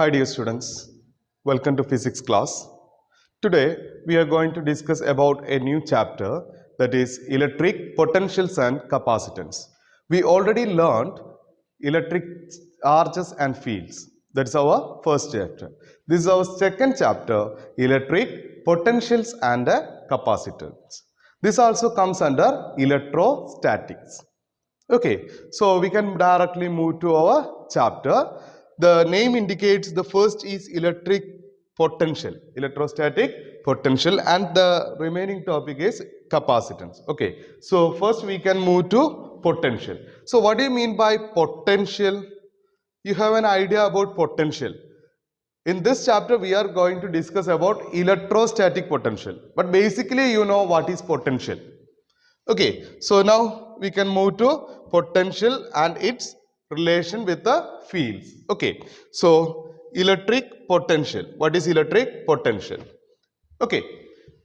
Hi dear students, welcome to physics class. Today we are going to discuss about a new chapter, that is electric potentials and capacitance. We already learned electric charges and fields. That's our first chapter. This is our second chapter, electric potentials and capacitance. This also comes under electrostatics. Okay, so we can directly move to our chapter. The name indicates the first is electric potential, electrostatic potential, and the remaining topic is capacitance. Okay, so first we can move to potential. So what do you mean by potential? You have an idea about potential. In this chapter we are going to discuss about electrostatic potential, but basically you know what is potential. Okay, so now we can move to potential and its relation with the fields. Okay, so electric potential. What is electric potential? Okay,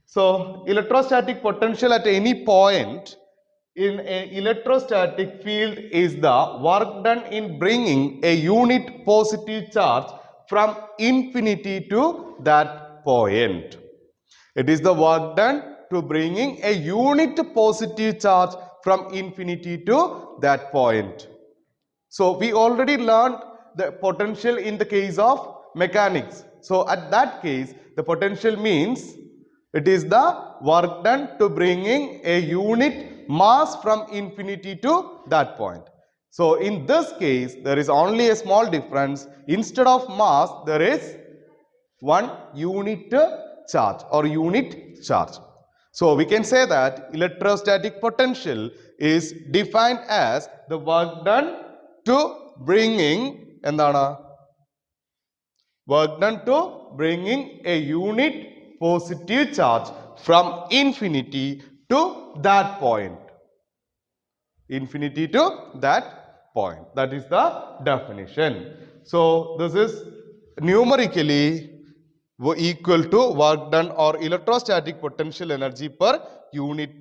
so electrostatic potential at any point in an electrostatic field is the work done in bringing a unit positive charge from infinity to that point. It is the work done to bringing a unit positive charge from infinity to that point. So we already learned the potential in the case of mechanics. So at that case, the potential means it is the work done to bringing a unit mass from infinity to that point. So in this case, there is only a small difference. Instead of mass, there is one unit charge or unit charge. So we can say that electrostatic potential is defined as the work done to bringing a unit positive charge from infinity to that point. Infinity to that point. That is the definition. So this is numerically equal to work done or electrostatic potential energy per unit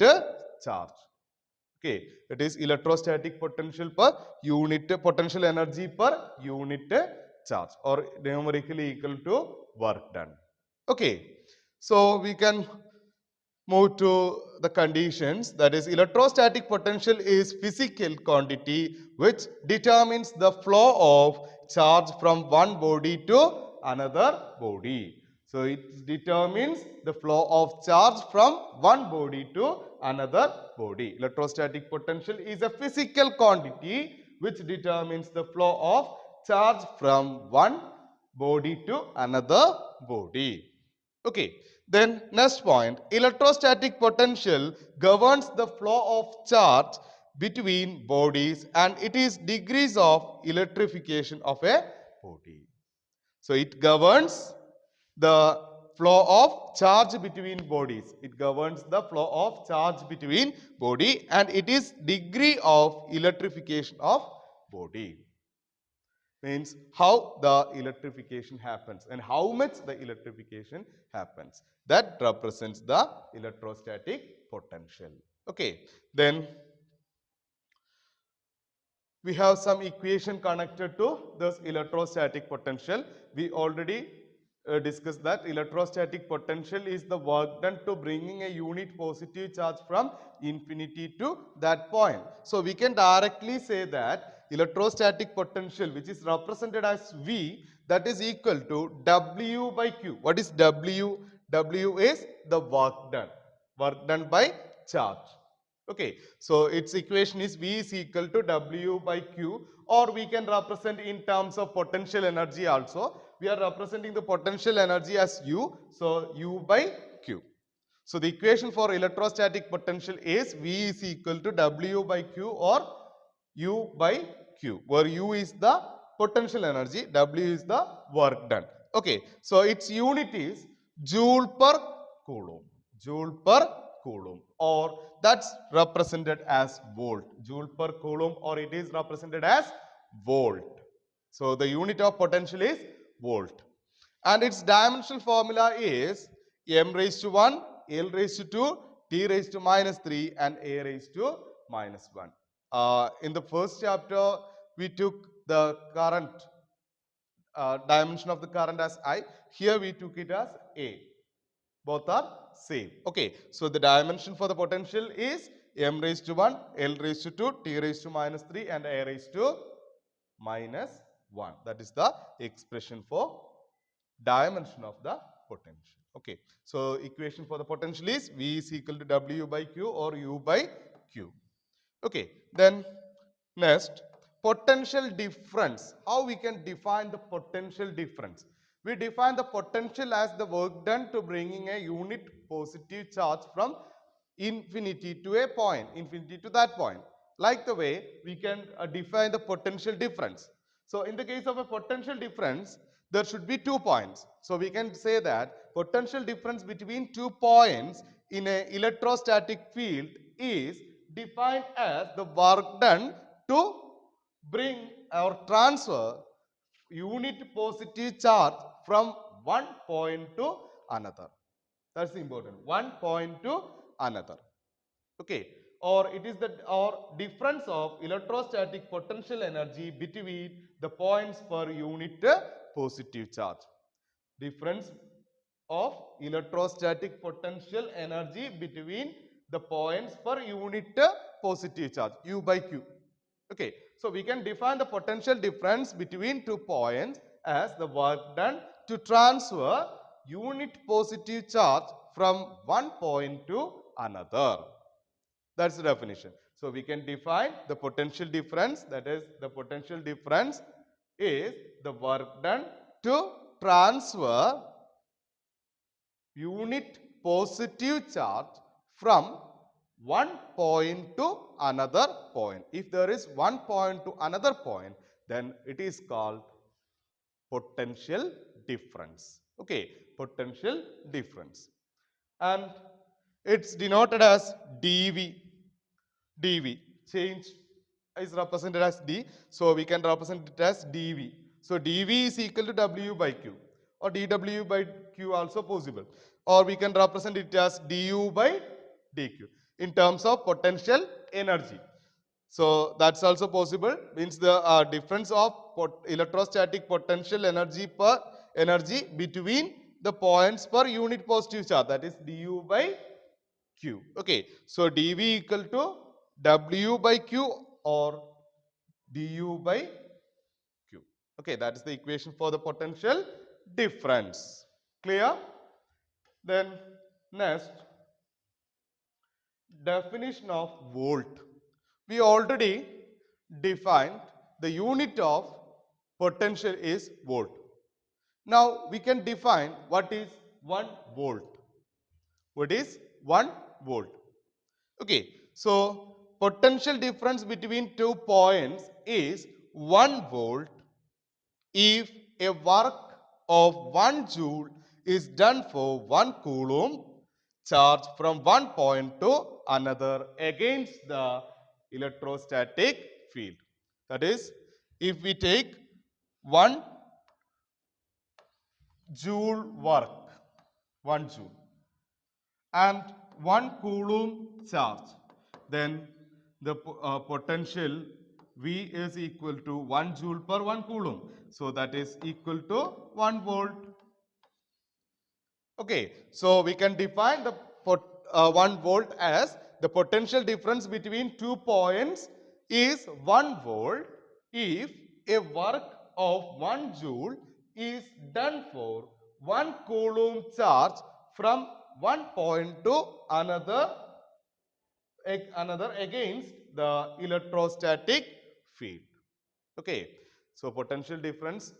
charge. Okay, it is electrostatic potential per unit potential energy per unit charge, or numerically equal to work done. Okay, so we can move to the conditions. That is, electrostatic potential is physical quantity which determines the flow of charge from one body to another body. So it determines the flow of charge from one body to another body. Electrostatic potential is a physical quantity which determines the flow of charge from one body to another body. Okay, then next point, electrostatic potential governs the flow of charge between bodies and it is degrees of electrification of a body. So it governs the flow of charge between bodies. It governs the flow of charge between body and it is degree of electrification of body. Means how the electrification happens and how much the electrification happens. That represents the electrostatic potential. Okay, then we have some equation connected to this electrostatic potential. We already discussed that electrostatic potential is the work done to bringing a unit positive charge from infinity to that point. So we can directly say that electrostatic potential, which is represented as V, that is equal to W by Q. What is W? W is the work done by charge. Okay, so its equation is V is equal to W by Q, or we can represent in terms of potential energy also. We are representing the potential energy as U, so U by Q. So the equation for electrostatic potential is V is equal to W by Q or U by Q, where U is the potential energy, W is the work done. Okay, so its unit is joule per coulomb. Joule per coulomb, or that's represented as volt. Joule per coulomb, or it is represented as volt. So the unit of potential is volt. And its dimensional formula is m raised to 1, L raised to 2, T raised to minus 3, and A raised to minus 1. In the first chapter, we took the current dimension of the current as I. Here we took it as A. Both are same. Okay. So the dimension for the potential is m raised to 1, L raised to 2, T raised to minus 3 and A raised to minus 1. That is the expression for dimension of the potential. Okay. So equation for the potential is V is equal to W by Q or U by Q. Okay. Then next, potential difference. How we can define the potential difference? We define the potential as the work done to bringing a unit positive charge from infinity to a point, infinity to that point. Like the way we can define the potential difference. So in the case of a potential difference, there should be 2 points. So we can say that potential difference between 2 points in an electrostatic field is defined as the work done to bring or transfer unit positive charge from one point to another. That's important. One point to another. Okay. Or it is the difference of electrostatic potential energy between the points per unit positive charge. Difference of electrostatic potential energy between the points per unit positive charge, U by Q. Okay, so we can define the potential difference between 2 points as the work done to transfer unit positive charge from one point to another. That's the definition. So we can define the potential difference, that is the potential difference is the work done to transfer unit positive charge from one point to another point. If there is one point to another point, then it is called potential difference. Okay, potential difference. And it's denoted as dV. dV. Change is represented as d. So we can represent it as dV. So dV is equal to W by Q or dW by Q also possible. Or we can represent it as du by dQ in terms of potential energy. So that's also possible. Means the difference of electrostatic potential energy between the points per unit positive charge, that is du by Q. Okay. So dV equal to W by Q or du by Q. Okay, that is the equation for the potential difference. Clear? Then next, definition of volt. We already defined the unit of potential is volt. Now we can define what is 1 volt. What is 1 volt? Okay, so potential difference between 2 points is 1 volt if a work of 1 joule is done for 1 coulomb charge from one point to another against the electrostatic field. That is, if we take 1 joule work, 1 joule, and 1 coulomb charge, then the potential V is equal to 1 joule per 1 coulomb. So that is equal to 1 volt. Okay, so we can define the 1 volt as the potential difference between 2 points is 1 volt if a work of 1 joule is done for 1 coulomb charge from one point to another against the electrostatic field. Okay, so potential difference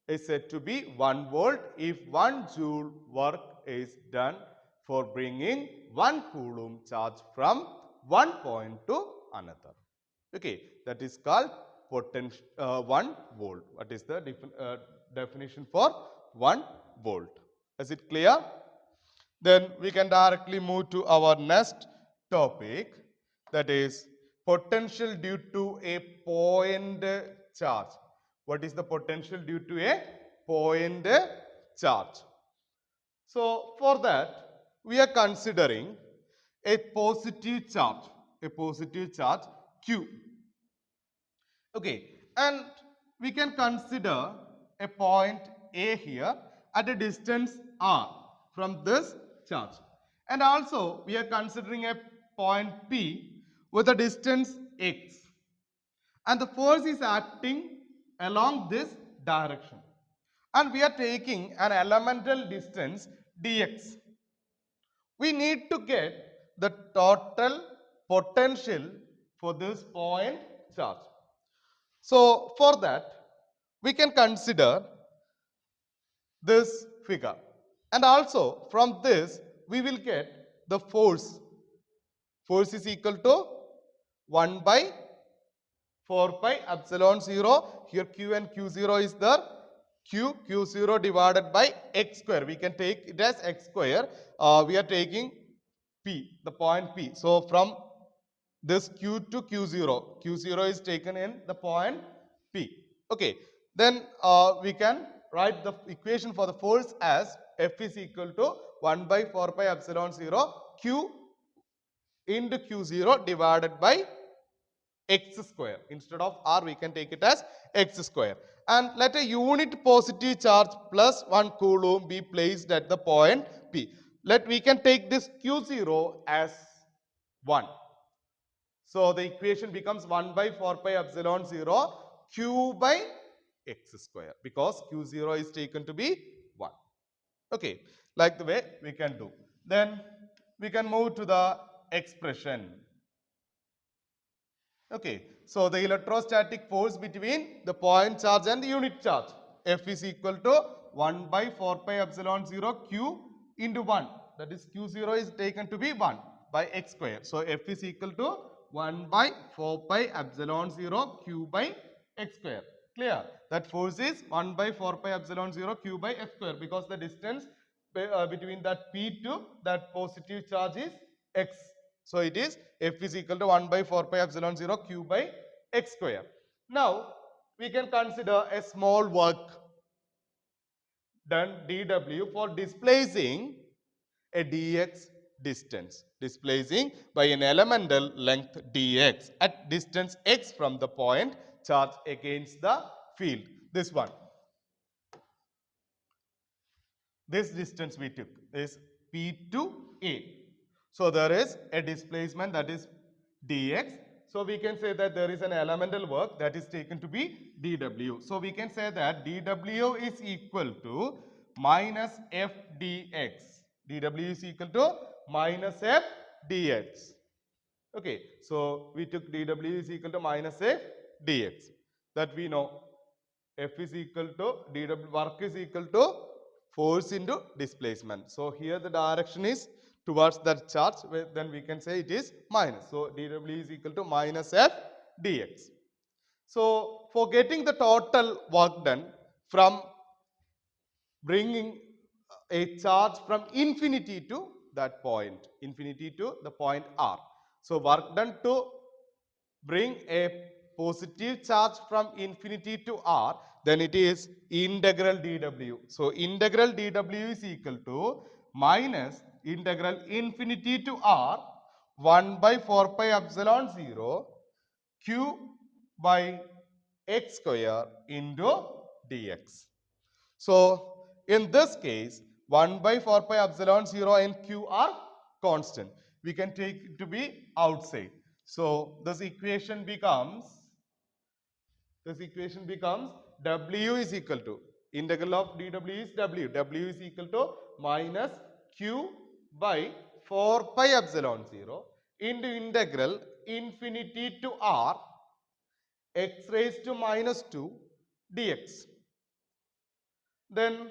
is said to be 1 volt if 1 joule work is done for bringing 1 coulomb charge from one point to another. Okay, that is called potential 1 volt. What is the definition for 1 volt? Is it clear? Then we can directly move to our next topic, that is potential due to a point charge. What is the potential due to a point charge? So for that we are considering a positive charge Q. Okay, and we can consider a point A here at a distance r from this charge. And also we are considering a point P with a distance x. And the force is acting along this direction. And we are taking an elemental distance dx. We need to get the total potential for this point charge. So for that, we can consider this figure. And also from this, we will get the force. Force is equal to 1 by 4 pi epsilon 0. Here Q and Q0 is there. Q0 divided by x square. We can take it as x square. We are taking P, the point P. So from this Q to Q0. Q0 is taken in the point P. Okay. Then we can write the equation for the force as F is equal to 1 by 4 pi epsilon 0 Q into Q0 divided by x square. Instead of r, we can take it as x square. And let a unit positive charge plus 1 coulomb be placed at the point P. We can take this Q0 as 1. So the equation becomes 1 by 4 pi epsilon 0 q by x square, because Q0 is taken to be 1. Okay, like the way we can do. Then we can move to the expression. Okay, so the electrostatic force between the point charge and the unit charge, F is equal to 1 by 4 pi epsilon 0 q into 1. That is Q0 is taken to be 1 by x square. So F is equal to 1 by 4 pi epsilon 0 q by x square. Clear? That force is 1 by 4 pi epsilon 0 q by x square, because the distance between that P to that positive charge is x. So it is F is equal to 1 by 4 pi epsilon 0 q by x square. Now we can consider a small work done dw for displacing a dx distance. Displacing by an elemental length dx at distance x from the point charge against the field. This one. This distance we took is P to A. So there is a displacement, that is dx. So we can say that there is an elemental work that is taken to be dw. So we can say that dw is equal to minus f dx. dw is equal to minus f dx. Okay, so we took dw is equal to minus f dx. That we know. F is equal to dw, work is equal to force into displacement. So here the direction is towards that charge, then we can say it is minus. So dw is equal to minus f dx. So for getting the total work done from bringing a charge from infinity to that point, infinity to the point R. So work done to bring a positive charge from infinity to R, then it is integral dw. So integral dw is equal to minus integral infinity to R 1 by 4 pi epsilon 0 q by x square into dx. So in this case, 1 by 4 pi epsilon 0 and q are constant. We can take it to be outside. So this equation becomes w is equal to, integral of dw is w. W is equal to minus q by 4 pi epsilon 0 into integral infinity to r x raised to minus 2 dx. Then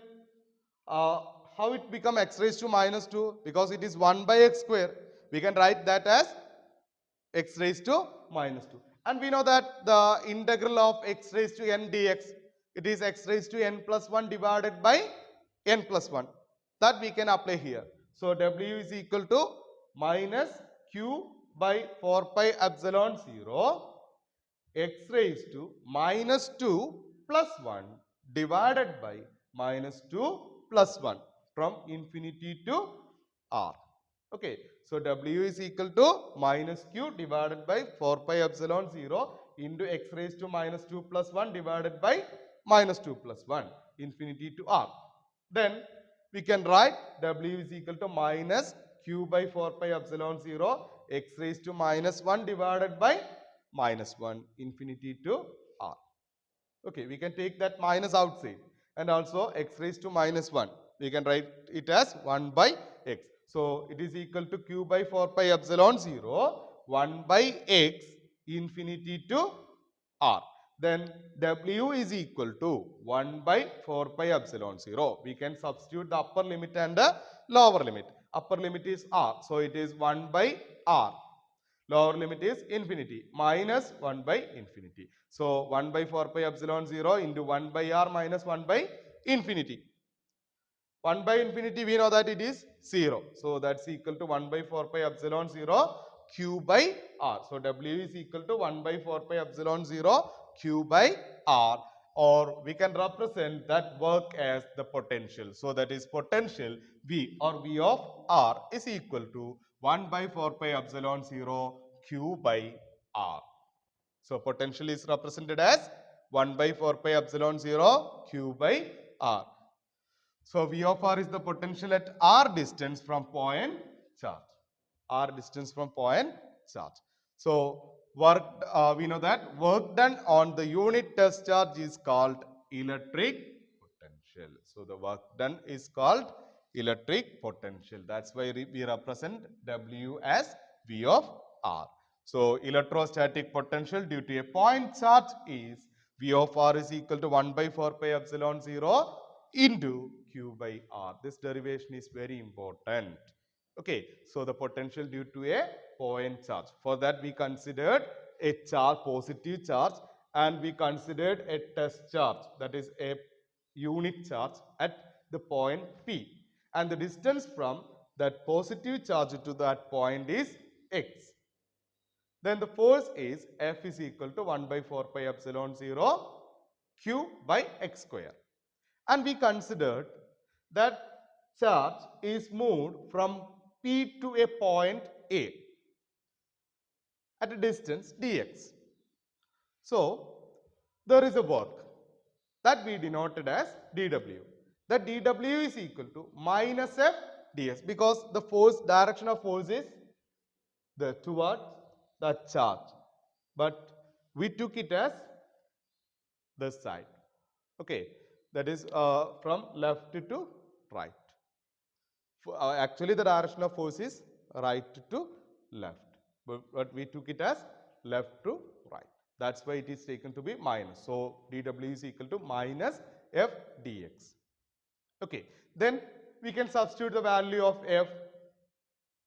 how it become x raised to minus 2? Because it is 1 by x square. We can write that as x raised to minus 2. And we know that the integral of x raised to n dx, it is x raised to n plus 1 divided by n plus 1. That we can apply here. So w is equal to minus q by 4 pi epsilon 0 x raised to minus 2 plus 1 divided by minus 2 plus 1 from infinity to r. Okay, so w is equal to minus q divided by 4 pi epsilon 0 into x raised to minus 2 plus 1 divided by minus 2 plus 1, infinity to r. Then we can write W is equal to minus Q by 4 pi epsilon 0 x raised to minus 1 divided by minus 1, infinity to r. Okay, we can take that minus outside, and also x raised to minus 1. We can write it as 1 by x. So it is equal to Q by 4 pi epsilon 0, 1 by x, infinity to r. Then W is equal to 1 by 4 pi epsilon 0. We can substitute the upper limit and the lower limit. Upper limit is r, so it is 1 by r. Lower limit is infinity, minus 1 by infinity. So 1 by 4 pi epsilon 0 into 1 by r minus 1 by infinity. 1 by infinity, we know that it is 0. So that's equal to 1 by 4 pi epsilon 0 q by r. So W is equal to 1 by 4 pi epsilon 0 q by r, or we can represent that work as the potential. So that is potential V, or V of r, is equal to 1 by 4 pi epsilon 0 q by r. So potential is represented as 1 by 4 pi epsilon 0 q by r. So V of r is the potential at r distance from point charge. R distance from point charge. So work, we know that work done on the unit test charge is called electric potential. So the work done is called electric potential. That's why we represent W as V of r. So electrostatic potential due to a point charge is V of r is equal to 1 by 4 pi epsilon 0 into Q by R. This derivation is very important. Okay, so the potential due to a point charge. For that we considered a charge, positive charge, and we considered a test charge, that is a unit charge at the point P. And the distance from that positive charge to that point is x. Then the force is F is equal to 1 by 4 pi epsilon 0 Q by x square. And we considered that charge is moved from P to a point A at a distance dx. So there is a work that we denoted as dw. That dw is equal to minus F ds, because the force, direction of force is the towards the charge, but we took it as this side. Okay, that is from left to right. Actually the direction of force is right to left, but we took it as left to right. That's why it is taken to be minus. So dw is equal to minus F dx. Okay, then we can substitute the value of F,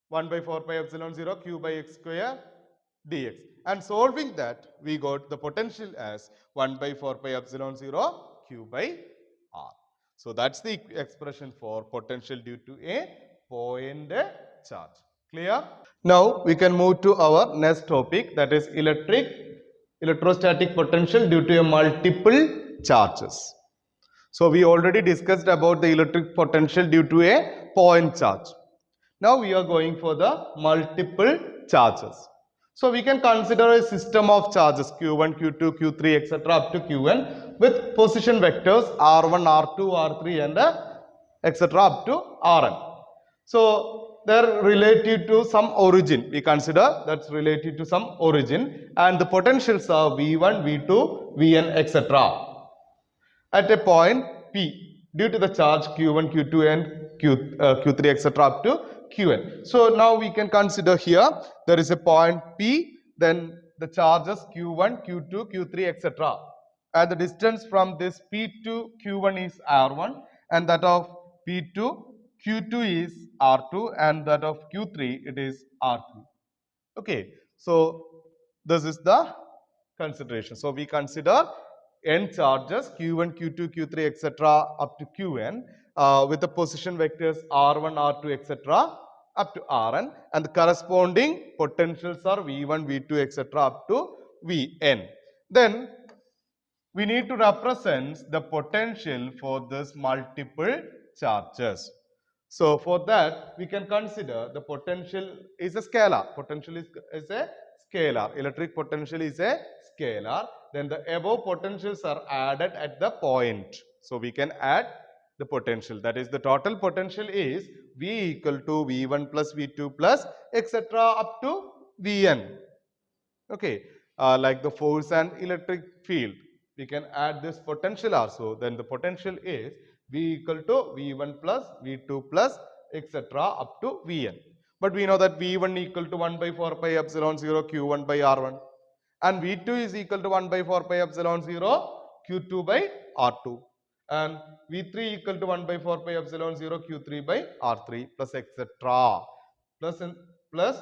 1 by 4 pi epsilon 0 q by x square dx, and solving that we got the potential as 1 by 4 pi epsilon 0 q by r. So that's the expression for potential due to a point charge. Clear? Now we can move to our next topic, that is electrostatic potential due to a multiple charges. So we already discussed about the electric potential due to a point charge. Now we are going for the multiple charges. So we can consider a system of charges q1, q2, q3, etc. up to qn with position vectors r1, r2, r3 and etc. up to rn. So they're related to some origin. We consider that's related to some origin, and the potentials are v1, v2, vn, etc. at a point P due to the charge q1, q2 and q3 etc. up to qn. So now we can consider here there is a point P, then the charges q1, q2, q3 etc. and the distance from this P to q1 is r1, and that of P to q2 is r2, and that of q3 it is r3. Okay, so this is the consideration. So we consider n charges q1, q2, q3 etc. up to qn with the position vectors r1, r2 etc. up to rn, and the corresponding potentials are v1, v2 etc. up to vn. Then we need to represent the potential for this multiple charges. So for that we can consider the potential is a scalar. Potential is a scalar. Electric potential is a scalar. Then the above potentials are added at the point. So we can add the potential. That is, the total potential is V equal to V1 plus V2 plus etc. up to Vn. Okay, like the force and electric field, we can add this potential also. Then the potential is V equal to V1 plus V2 plus etc. up to Vn. But we know that V1 equal to 1 by 4 pi epsilon 0 Q1 by R1 and V2 is equal to 1 by 4 pi epsilon 0 Q2 by R2 and V3 equal to 1 by 4 pi epsilon 0 Q3 by R3 plus etc. plus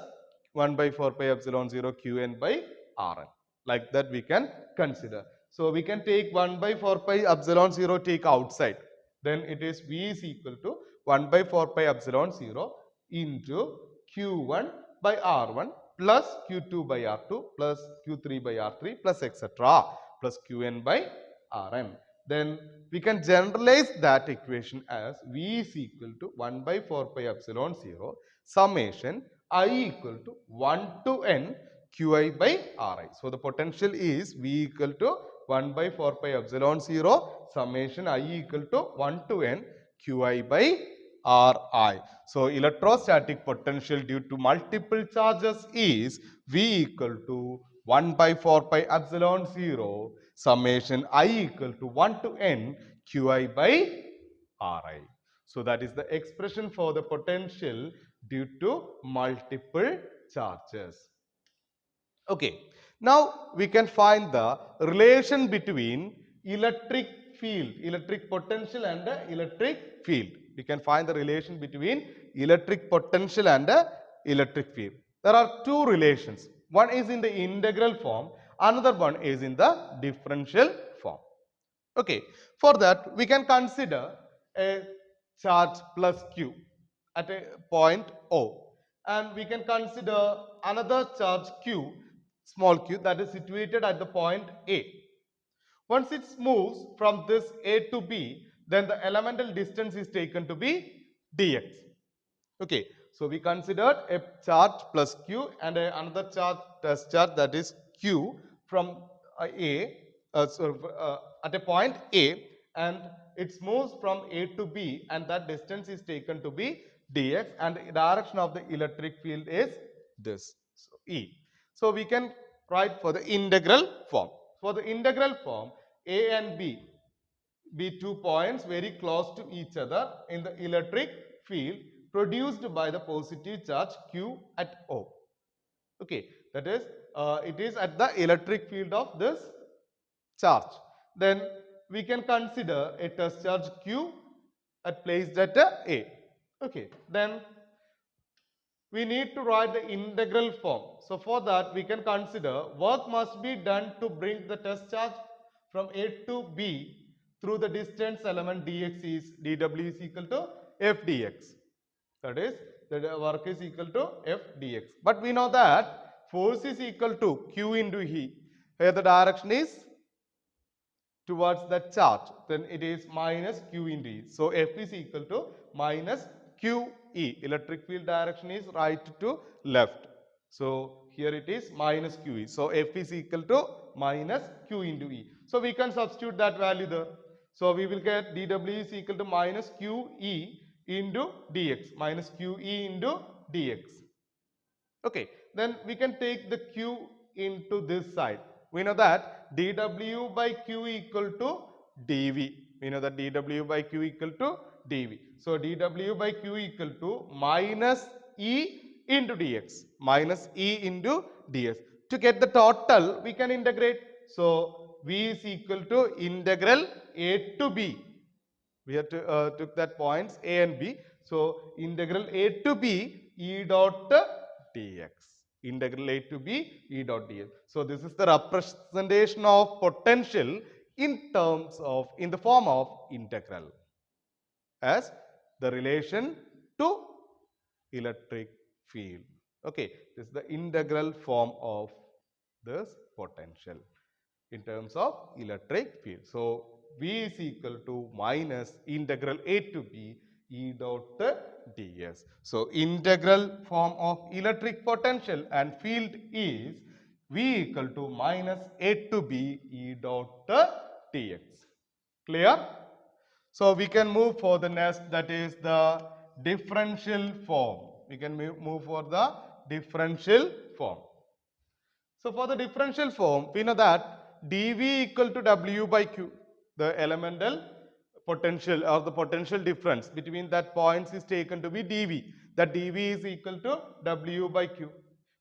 1 by 4 pi epsilon 0 Qn by Rn. Like that we can consider. So we can take 1 by 4 pi epsilon 0 take outside. Then it is V is equal to 1 by 4 pi epsilon 0 into Q1 by R1 plus Q2 by R2 plus Q3 by R3 plus etc. plus Qn by Rn. Then we can generalize that equation as V is equal to 1 by 4 pi epsilon 0 summation I equal to 1 to n Qi by Ri. So the potential is V equal to 1 by 4 pi epsilon 0 summation I equal to 1 to n Qi by Ri. So electrostatic potential due to multiple charges is V equal to 1 by 4 pi epsilon 0 summation I equal to 1 to n Qi by Ri. So that is the expression for the potential due to multiple charges. Okay, now we can find the relation between electric potential and the electric field. We can find the relation between electric potential and the electric field. There are two relations. One is in the integral form, another one is in the differential form. Okay, for that we can consider a charge plus Q at a point O and we can consider another charge Q, small q, that is situated at the point A. Once it moves from this A to B, then the elemental distance is taken to be dx. Okay, so we considered a charge plus Q and another charge, test charge, that is Q from at a point A and it moves from A to B and that distance is taken to be dx and the direction of the electric field is this, so E. So we can write for the integral form. For the integral form, A and B be two points very close to each other in the electric field produced by the positive charge Q at O. Okay, that is it is at the electric field of this charge. Then we can consider a test charge Q at placed at A. Okay, then we need to write the integral form. So for that we can consider work must be done to bring the test charge from A to B through the distance element dx is dw is equal to f dx. That is, the work is equal to f dx. But we know that force is equal to q into E. Here the direction is towards the charge, then it is minus q into E. So F is equal to minus QE. Electric field direction is right to left. So here it is minus QE. So F is equal to minus Q into E. So we can substitute that value there. So we will get dW is equal to minus QE into dx, minus QE into dx. Okay, then we can take the Q into this side. We know that dW by Q equal to dV. We know that dW by Q equal to dV. So dW by Q equal to minus E into dx. Minus E into dx. To get the total, we can integrate. So V is equal to integral A to B. We have to took that points A and B. So integral A to B E dot dx. Integral A to B E dot dx. So this is the representation of potential in terms of, in the form of integral as the relation to electric field. Okay, this is the integral form of this potential in terms of electric field. So V is equal to minus integral A to B E dot ds. So integral form of electric potential and field is V equal to minus A to B E dot dx. Clear? So we can move for the next, that is the differential form. We can move for the differential form. So for the differential form, we know that dV equal to W by Q. The elemental potential or the potential difference between that points is taken to be dV. That dV is equal to W by Q.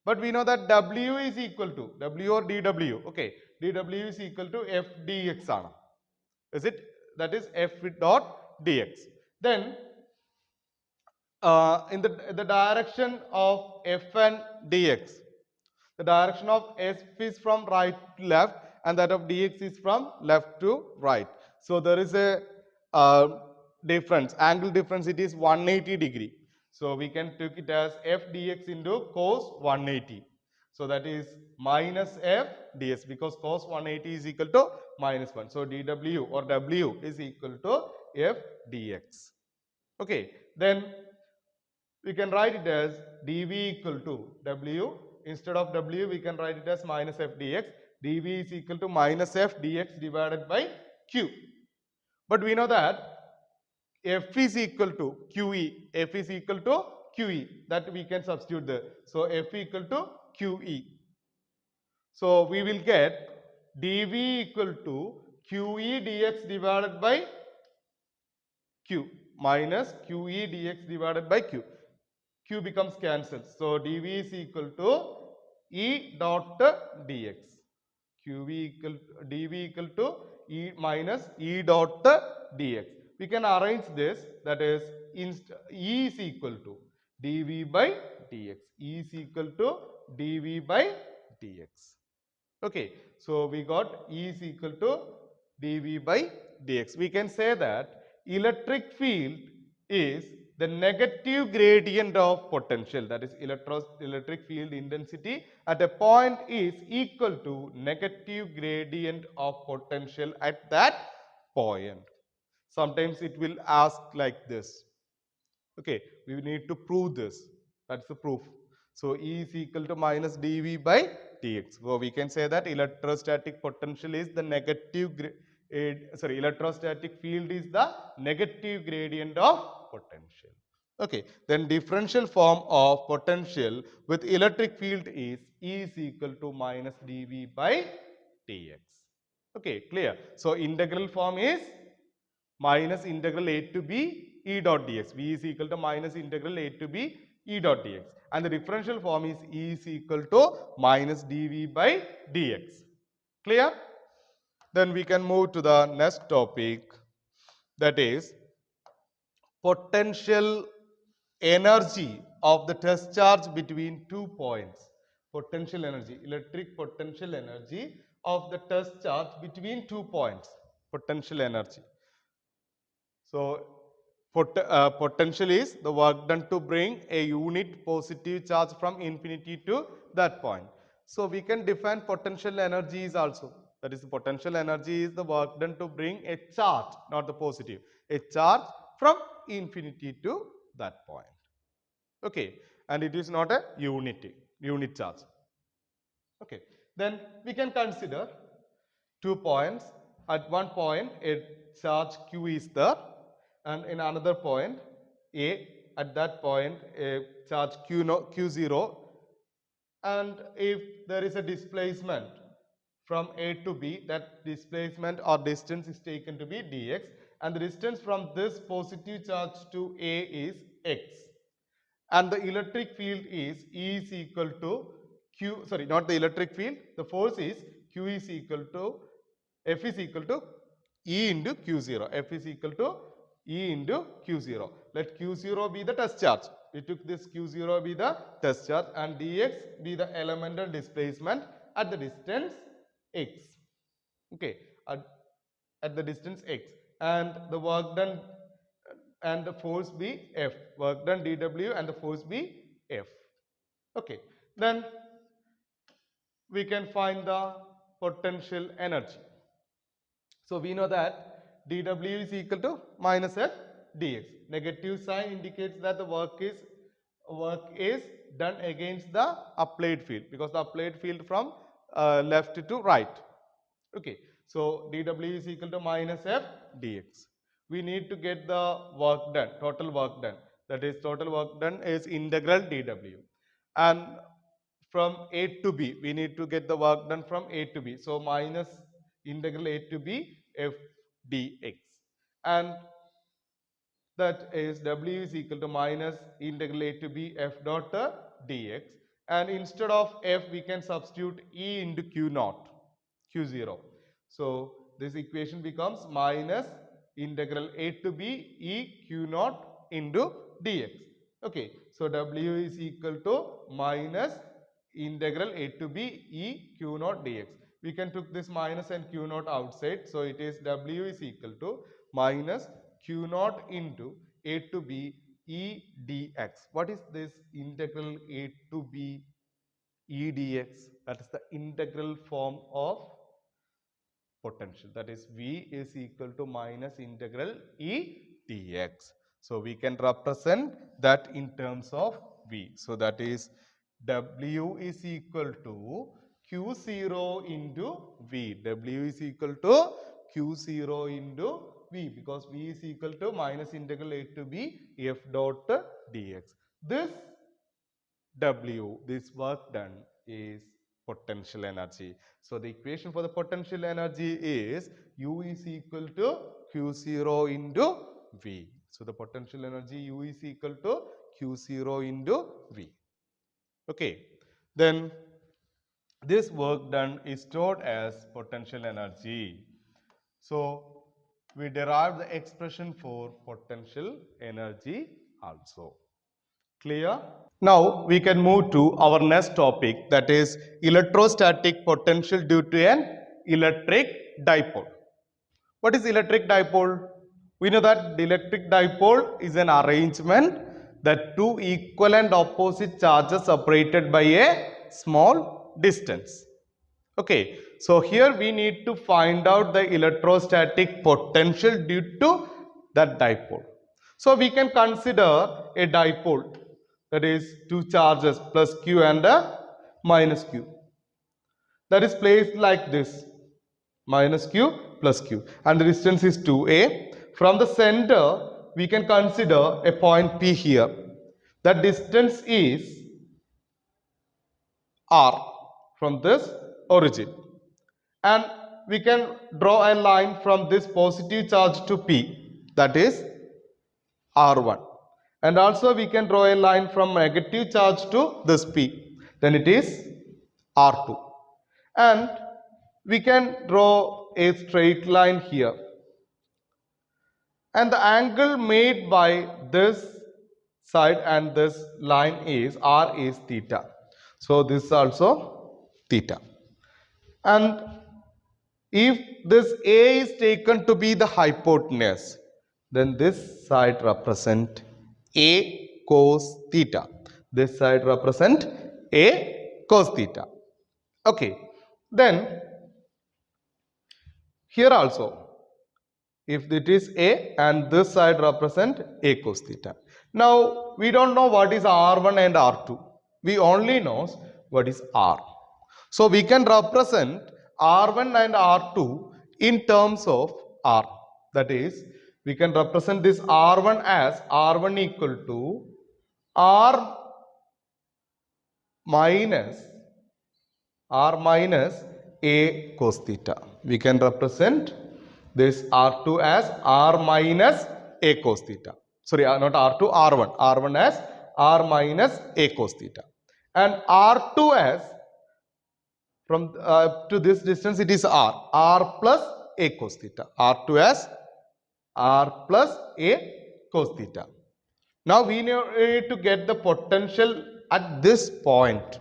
But we know that W is equal to W or dW. Okay, dW is equal to F dx. Is it? That is F dot dx. Then in the direction of f and dx, the direction of f is from right to left and that of dx is from left to right. So there is a difference, angle difference, it is 180 degree. So we can take it as f dx into cos 180. So that is minus f ds, because cos 180 is equal to minus 1. So dw or w is equal to f dx. Okay, then we can write it as dV equal to W. Instead of W, we can write it as minus f dx. dV is equal to minus f dx divided by Q. But we know that F is equal to QE. F is equal to QE. That we can substitute there. So F equal to QE. So we will get dV equal to QE dx divided by Q minus QE dx divided by Q. Q becomes cancelled. So dV is equal to E dot dx. QV equal dV equal to E minus E dot dx. We can arrange this, that is E is equal to dV by dx. E is equal to dV by dx. Okay, so we got E is equal to dV by dx. We can say that electric field is the negative gradient of potential, that is electric field intensity at a point is equal to negative gradient of potential at that point. Sometimes it will ask like this. Okay, we need to prove this. That's the proof. So E is equal to minus dV by dx. So we can say that electrostatic potential is the electrostatic field is the negative gradient of potential. Okay, then differential form of potential with electric field is E is equal to minus dV by dx. Okay, clear. So integral form is minus integral a to b E dot dx. V is equal to minus integral a to b E dot dx. And the differential form is E is equal to minus dV by dx. Clear? Then we can move to the next topic, that is potential energy of the test charge between 2 points. Potential energy, electric potential energy of the test charge between 2 points. Potential energy. So potential is the work done to bring a unit positive charge from infinity to that point. So we can define potential energies also. That is, the potential energy is the work done to bring a charge, not the positive, a charge from infinity to that point. Okay, and it is not a unit charge. Okay, then we can consider 2 points. At one point a charge Q is there, and in another point A, at that point a charge Q0, and if there is a displacement from A to B, that displacement or distance is taken to be dx, and the distance from this positive charge to A is x, and the electric field is E is equal to not the electric field, the force is Q is equal to F is equal to E into Q0. F is equal to E into Q0. Let Q0 be the test charge. We took this Q0 be the test charge and dx be the elemental displacement at the distance x. Okay, at the distance x, and the work done and the force be F. Work done dW and the force be F. Okay, then we can find the potential energy. So we know that dW is equal to minus F dx. Negative sign indicates that the work is done against the applied field, because the applied field from left to right. Okay, so dw is equal to minus f dx. We need to get the work done, total work done. That is, total work done is integral dw. And from A to B, we need to get the work done from A to B. So minus integral A to B f dx. And that is w is equal to minus integral A to B f dot dx. And instead of f, we can substitute E into Q naught, Q0. So this equation becomes minus integral A to B E Q naught into dx. Okay, so w is equal to minus integral A to B E Q naught dx. We can took this minus and Q naught outside. So it is w is equal to minus Q naught into A to B E dx. What is this integral A to B E dx? That is the integral form of potential. That is, V is equal to minus integral E dx. So we can represent that in terms of V. So that is, W is equal to Q0 into V. W is equal to Q0 into V, because V is equal to minus integral A to B f dot dx. This W, this work done, is potential energy. So the equation for the potential energy is U is equal to Q0 into V. So the potential energy U is equal to Q0 into V. Okay. Then this work done is stored as potential energy. So we derive the expression for potential energy also. Clear? Now we can move to our next topic, that is electrostatic potential due to an electric dipole. What is electric dipole? We know that the electric dipole is an arrangement that two equal and opposite charges separated by a small distance. Okay, so here we need to find out the electrostatic potential due to that dipole. So we can consider a dipole, that is two charges plus q and a minus q, that is placed like this, minus q plus q, and the distance is 2a. From the center we can consider a point P here. That distance is r from this origin, and we can draw a line from this positive charge to P, that is R1, and also we can draw a line from negative charge to this P, then it is R2, and we can draw a straight line here, and the angle made by this side and this line is R is theta. So this is also theta. And if this A is taken to be the hypotenuse, then this side represent A cos theta. This side represent A cos theta. Okay. Then here also, if it is A and this side represent A cos theta. Now we don't know what is R1 and R2. We only know what is R. So we can represent R1 and R2 in terms of R. That is, we can represent this R1 as R1 equal to R minus A cos theta. We can represent this R2 as R minus A cos theta. Sorry, not R2, R1. R1 as R minus A cos theta. And R2 as, from to this distance, it is R plus A cos theta. R2 as R plus A cos theta. Now we need to get the potential at this point,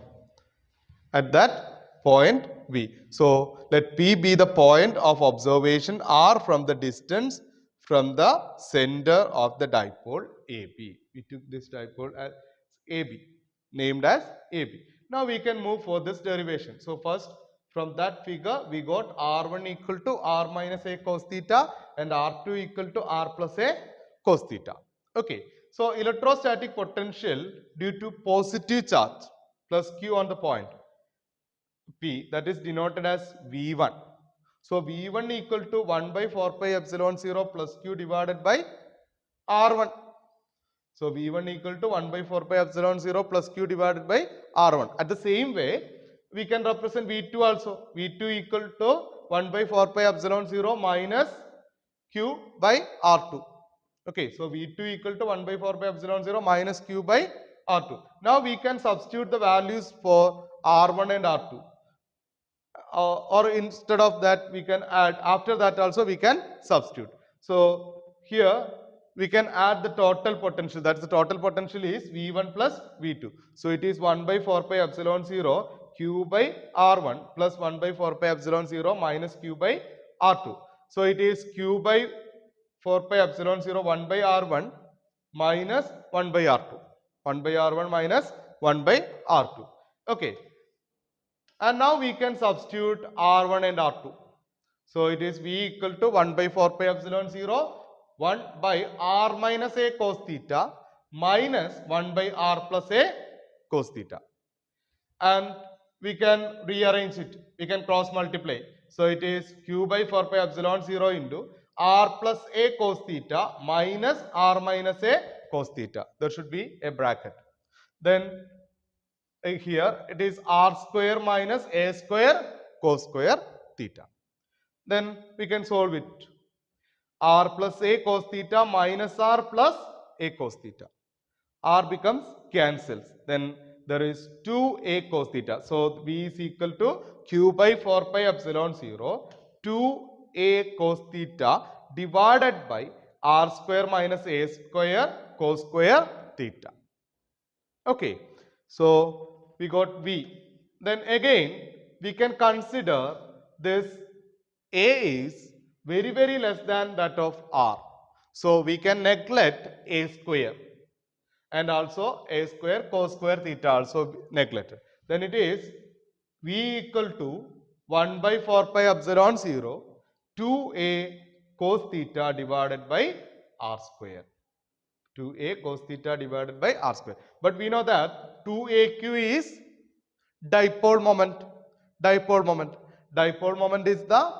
at that point V. So let P be the point of observation R from the distance from the center of the dipole AB. We took this dipole as AB, named as AB. Now we can move for this derivation. So first, from that figure we got R1 equal to R minus A cos theta and R2 equal to R plus A cos theta. Okay. So electrostatic potential due to positive charge plus Q on the point P, that is denoted as V1. So V1 equal to 1 by 4 pi epsilon 0 plus Q divided by R1. So V1 equal to 1 by 4 pi epsilon 0 plus Q divided by R1. At the same way, we can represent V2 also. V2 equal to 1 by 4 pi epsilon 0 minus Q by R2. Okay, so V2 equal to 1 by 4 pi epsilon 0 minus Q by R2. Now we can substitute the values for R1 and R2. Or instead of that we can add, after that also we can substitute. So here we can add the total potential, that's the total potential is V1 plus V2. So it is 1 by 4 pi epsilon 0 Q by R1 plus 1 by 4 pi epsilon 0 minus Q by R2. So it is Q by 4 pi epsilon 0 1 by R1 minus 1 by R2. 1 by R1 minus 1 by R2. Okay. And now we can substitute R1 and R2. So it is V equal to 1 by 4 pi epsilon 0, 1 by R minus A cos theta minus 1 by R plus A cos theta. And we can rearrange it. We can cross multiply. So it is Q by 4 pi epsilon 0 into R plus A cos theta minus R minus A cos theta. There should be a bracket. Then here it is R square minus A square cos square theta. Then we can solve it. R plus A cos theta minus R plus A cos theta. R becomes cancels. Then there is 2A cos theta. So V is equal to Q by 4 pi epsilon 0 2A cos theta divided by R square minus A square cos square theta. Okay, so we got V. Then again we can consider this A is very less than that of R. So we can neglect A square and also A square cos square theta also neglected. Then it is V equal to 1 by 4 pi epsilon 0 2A cos theta divided by R square. 2A cos theta divided by R square. But we know that 2AQ is dipole moment. Dipole moment. Dipole moment is the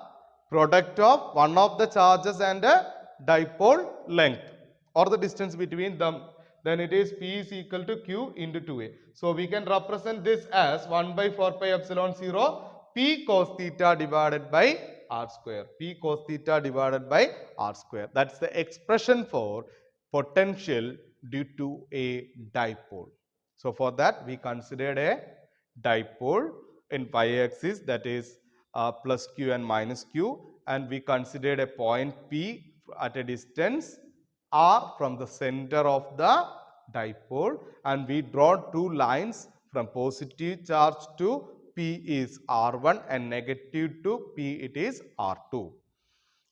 product of one of the charges and a dipole length or the distance between them. Then it is P is equal to Q into 2A. So we can represent this as 1 by 4 pi epsilon 0 P cos theta divided by R square. P cos theta divided by R square. That's the expression for potential due to a dipole. So for that we considered a dipole in y-axis, that is plus q and minus q, and we considered a point P at a distance r from the center of the dipole, and we draw two lines from positive charge to P is R1 and negative to P it is R2.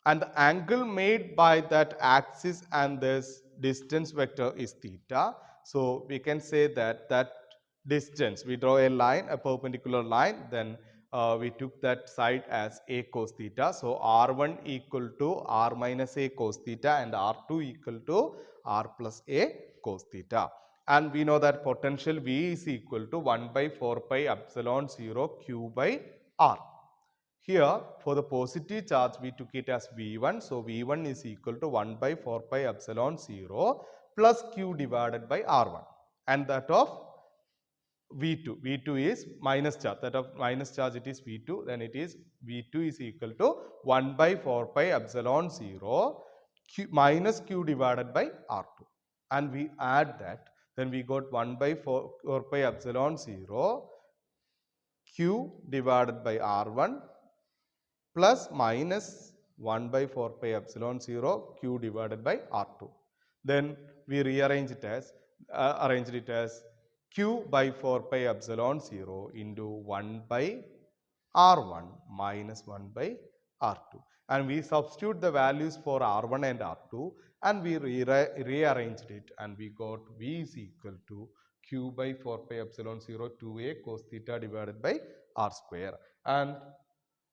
And the angle made by that axis and this distance vector is theta. So we can say that distance, we draw a line, a perpendicular line, then we took that side as A cos theta. So R1 equal to R minus A cos theta and R2 equal to R plus A cos theta. And we know that potential V is equal to 1 by 4 pi epsilon 0 Q by R. Here for the positive charge we took it as V1. So V1 is equal to 1 by 4 pi epsilon 0 plus Q divided by R1, and that of V2. V2 is minus charge. That of minus charge it is V2. Then it is V2 is equal to 1 by 4 pi epsilon 0 Q minus Q divided by R2. And we add that. Then we got 1 by 4 pi epsilon 0 Q divided by R1 plus minus 1 by 4 pi epsilon 0 Q divided by R2. Then we rearrange it as, arranged it as Q by 4 pi epsilon 0 into 1 by R1 minus 1 by R2. And we substitute the values for R1 and R2 and we rearranged it, and we got V is equal to Q by 4 pi epsilon 0 2A cos theta divided by R square. And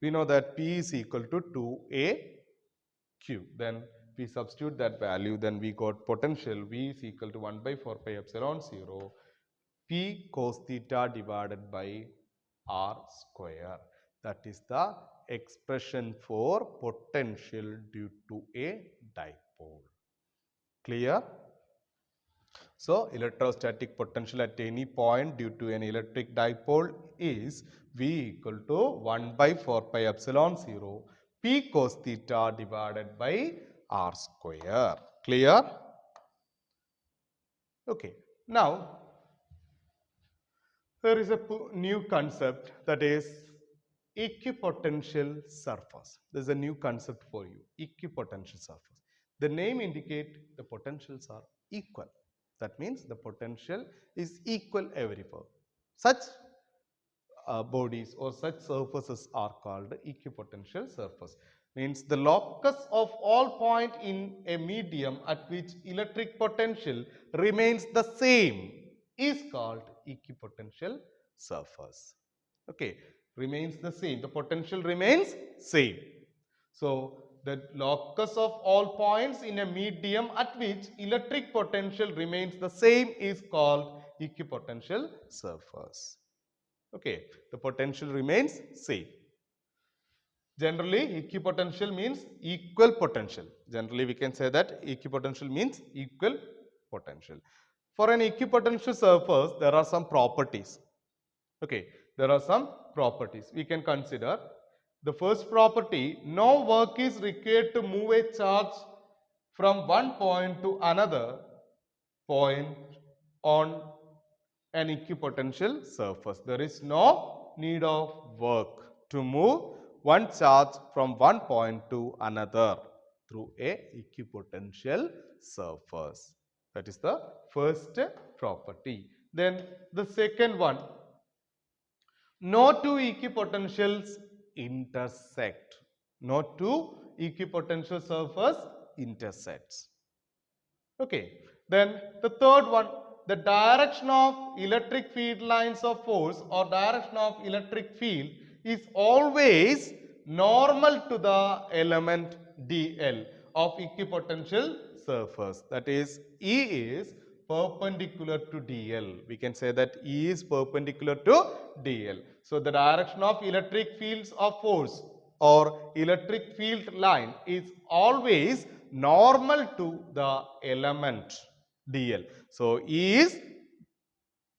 we know that P is equal to 2AQ. Then we substitute that value, then we got potential V is equal to 1 by 4 pi epsilon 0 P cos theta divided by r square. That is the expression for potential due to a dipole. Clear? So, electrostatic potential at any point due to an electric dipole is V equal to 1 by 4 pi epsilon 0 P cos theta divided by R square. Clear? Okay. Now, there is a new concept, that is equipotential surface. There is a new concept for you, equipotential surface. The name indicates the potentials are equal. That means the potential is equal everywhere. Such bodies or such surfaces are called equipotential surface. Means the locus of all point in a medium at which electric potential remains the same is called equipotential surface. Okay, remains the same. The potential remains same. So the locus of all points in a medium at which electric potential remains the same is called equipotential surface. Okay, the potential remains same. Generally, equipotential means equal potential. Generally, we can say that equipotential means equal potential. For an equipotential surface, there are some properties. Okay, there are some properties we can consider. The first property, no work is required to move a charge from one point to another point on an equipotential surface. There is no need of work to move one charge from one point to another through a equipotential surface. That is the first property. Then the second one, no two equipotentials intersect. No two equipotential surface intersects. Okay. Then the third one, the direction of electric field lines of force or direction of electric field is always normal to the element dl of equipotential surface. That is, E is perpendicular to dl. We can say that E is perpendicular to dl. So, the direction of electric fields of force or electric field line is always normal to the element dl. So, E is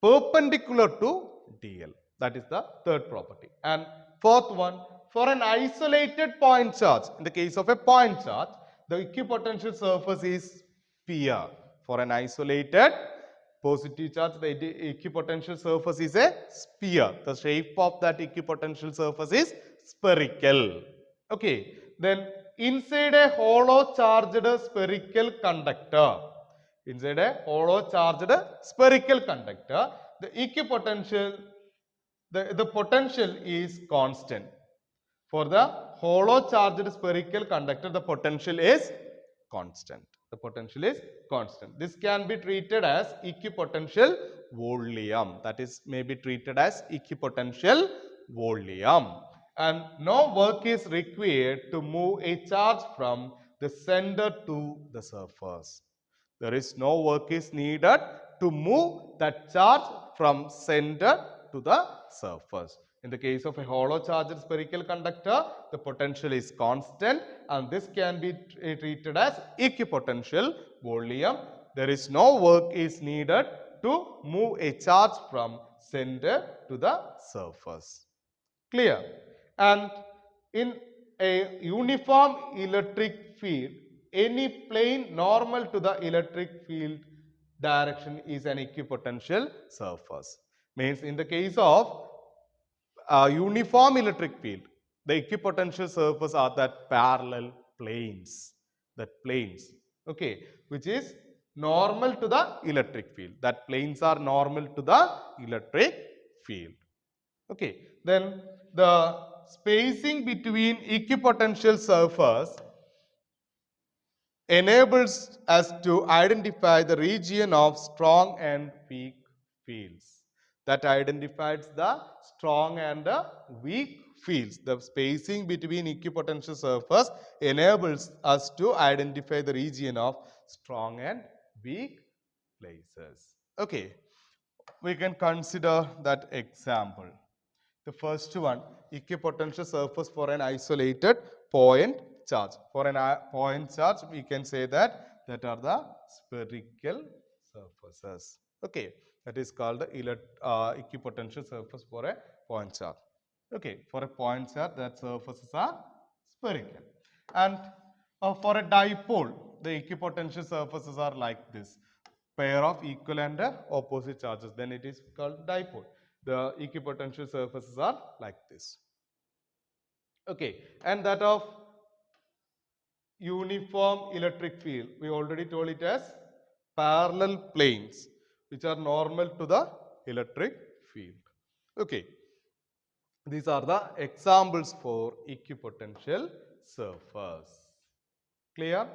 perpendicular to dl. That is the third property. And fourth one, for an isolated point charge, in the case of a point charge, the equipotential surface is sphere. For an isolated positive charge, the equipotential surface is a sphere. The shape of that equipotential surface is spherical. Okay. Then inside a hollow charged spherical conductor, inside a hollow charged spherical conductor, the equipotential, the potential is constant. For the hollow charged spherical conductor, the potential is constant. The potential is constant. This can be treated as equipotential volume. That is, may be treated as equipotential volume. And no work is required to move a charge from the center to the surface. There is no work is needed to move that charge from center to the surface. In the case of a hollow charged spherical conductor, the potential is constant and this can be treated as equipotential volume. There is no work is needed to move a charge from center to the surface. Clear? And in a uniform electric field, any plane normal to the electric field direction is an equipotential surface. Means in the case of a uniform electric field, the equipotential surface are that parallel planes, okay, which is normal to the electric field. That planes are normal to the electric field. Okay, then the spacing between equipotential surface enables us to identify the region of strong and weak fields. That identifies the strong and the weak fields. The spacing between equipotential surface enables us to identify the region of strong and weak places. Okay, we can consider that example. The first one, equipotential surface for an isolated point charge. For an point charge, we can say that are the spherical surfaces. Okay, that is called the equipotential surface for a point charge. Okay, for a point charge, that surfaces are spherical. And for a dipole, the equipotential surfaces are like this. Pair of equal and opposite charges, then it is called dipole. The equipotential surfaces are like this. Okay, and that of uniform electric field, we already told it as parallel planes which are normal to the electric field. Okay, these are the examples for equipotential surface. Clear?